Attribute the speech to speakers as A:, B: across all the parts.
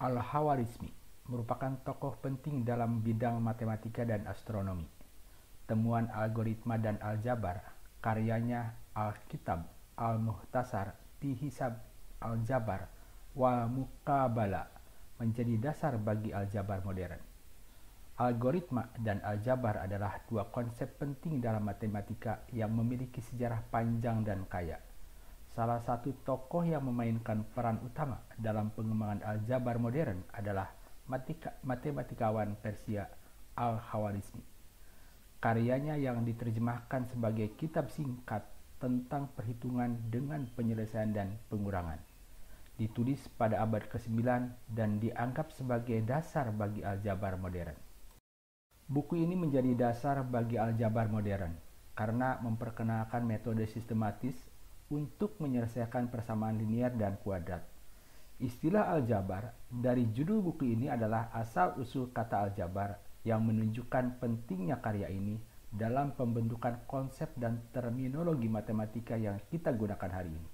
A: Al-Khawarizmi merupakan tokoh penting dalam bidang matematika dan astronomi. Temuan algoritma dan aljabar, karyanya Al-Kitab Al-Mukhtasar fi Hisab Al-Jabar wal Muqabala menjadi dasar bagi aljabar modern. Algoritma dan aljabar adalah dua konsep penting dalam matematika yang memiliki sejarah panjang dan kaya. Salah satu tokoh yang memainkan peran utama dalam pengembangan aljabar modern adalah matematikawan Persia Al-Khawarizmi. Karyanya yang diterjemahkan sebagai kitab singkat tentang perhitungan dengan penyelesaian dan pengurangan, ditulis pada abad ke-9 dan dianggap sebagai dasar bagi aljabar modern. Buku ini menjadi dasar bagi aljabar modern karena memperkenalkan metode sistematis untuk menyelesaikan persamaan linier dan kuadrat. Istilah aljabar dari judul buku ini adalah asal-usul kata aljabar yang menunjukkan pentingnya karya ini dalam pembentukan konsep dan terminologi matematika yang kita gunakan hari ini.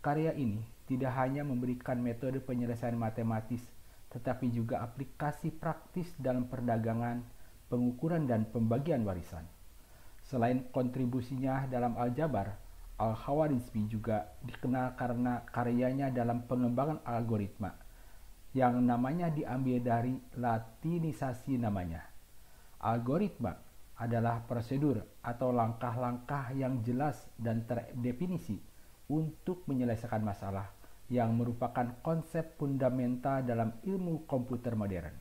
A: Karya ini tidak hanya memberikan metode penyelesaian matematis, tetapi juga aplikasi praktis dalam perdagangan, pengukuran, dan pembagian warisan. Selain kontribusinya dalam aljabar, Al-Khawarizmi juga dikenal karena karyanya dalam pengembangan algoritma, yang namanya diambil dari latinisasi namanya. Algoritma adalah prosedur atau langkah-langkah yang jelas dan terdefinisi untuk menyelesaikan masalah, yang merupakan konsep fundamental dalam ilmu komputer modern.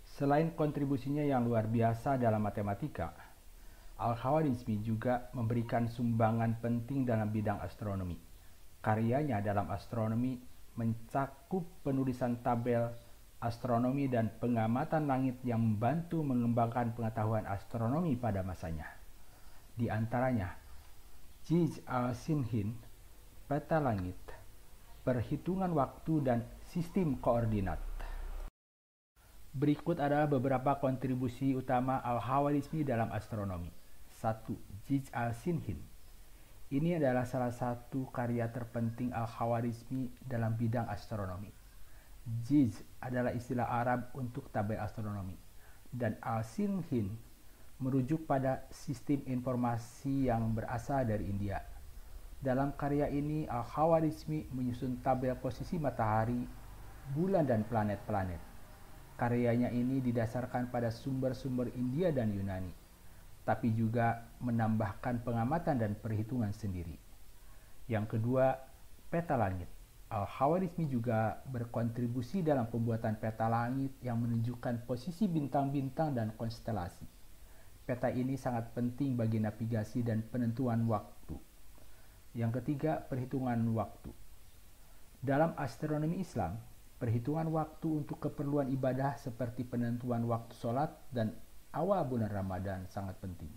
A: Selain kontribusinya yang luar biasa dalam matematika, Al-Khawarizmi juga memberikan sumbangan penting dalam bidang astronomi. Karyanya dalam astronomi mencakup penulisan tabel astronomi dan pengamatan langit yang membantu mengembangkan pengetahuan astronomi pada masanya. Di antaranya, Jij al-Sinhin, peta langit, perhitungan waktu, dan sistem koordinat. Berikut adalah beberapa kontribusi utama Al-Khawarizmi dalam astronomi. 1. Jij al-Sinhin. Ini adalah salah satu karya terpenting Al-Khawarizmi dalam bidang astronomi. Jij adalah istilah Arab untuk tabel astronomi, dan al-Sinhin merujuk pada sistem informasi yang berasal dari India. Dalam karya ini, Al-Khawarizmi menyusun tabel posisi matahari, bulan, dan planet-planet. Karyanya ini didasarkan pada sumber-sumber India dan Yunani, tapi juga menambahkan pengamatan dan perhitungan sendiri. Yang kedua, peta langit. Al-Khawarizmi juga berkontribusi dalam pembuatan peta langit yang menunjukkan posisi bintang-bintang dan konstelasi. Peta ini sangat penting bagi navigasi dan penentuan waktu. Yang ketiga, perhitungan waktu. Dalam astronomi Islam, perhitungan waktu untuk keperluan ibadah seperti penentuan waktu sholat dan awal bulan Ramadan sangat penting.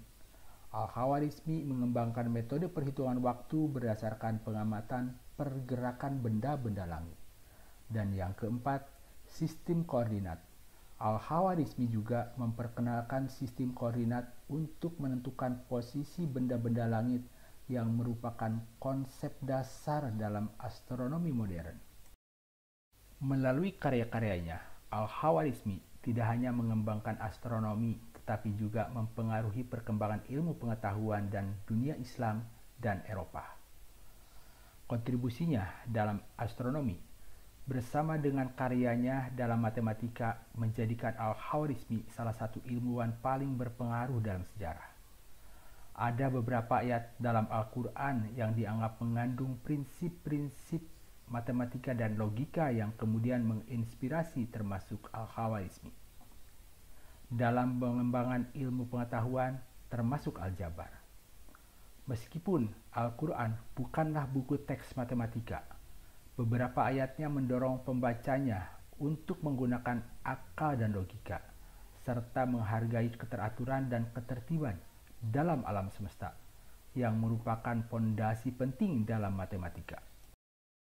A: Al-Khawarizmi mengembangkan metode perhitungan waktu berdasarkan pengamatan pergerakan benda-benda langit. Dan yang keempat, sistem koordinat. Al-Khawarizmi juga memperkenalkan sistem koordinat untuk menentukan posisi benda-benda langit yang merupakan konsep dasar dalam astronomi modern. Melalui karya-karyanya, Al-Khawarizmi tidak hanya mengembangkan astronomi, tetapi juga mempengaruhi perkembangan ilmu pengetahuan dan dunia Islam dan Eropa. Kontribusinya dalam astronomi bersama dengan karyanya dalam matematika menjadikan Al-Khawarizmi salah satu ilmuwan paling berpengaruh dalam sejarah. Ada beberapa ayat dalam Al-Quran yang dianggap mengandung prinsip-prinsip matematika dan logika yang kemudian menginspirasi termasuk Al-Khawarizmi dalam pengembangan ilmu pengetahuan termasuk aljabar. Meskipun Al-Quran bukanlah buku teks matematika, beberapa ayatnya mendorong pembacanya untuk menggunakan akal dan logika, serta menghargai keteraturan dan ketertiban dalam alam semesta, yang merupakan fondasi penting dalam matematika.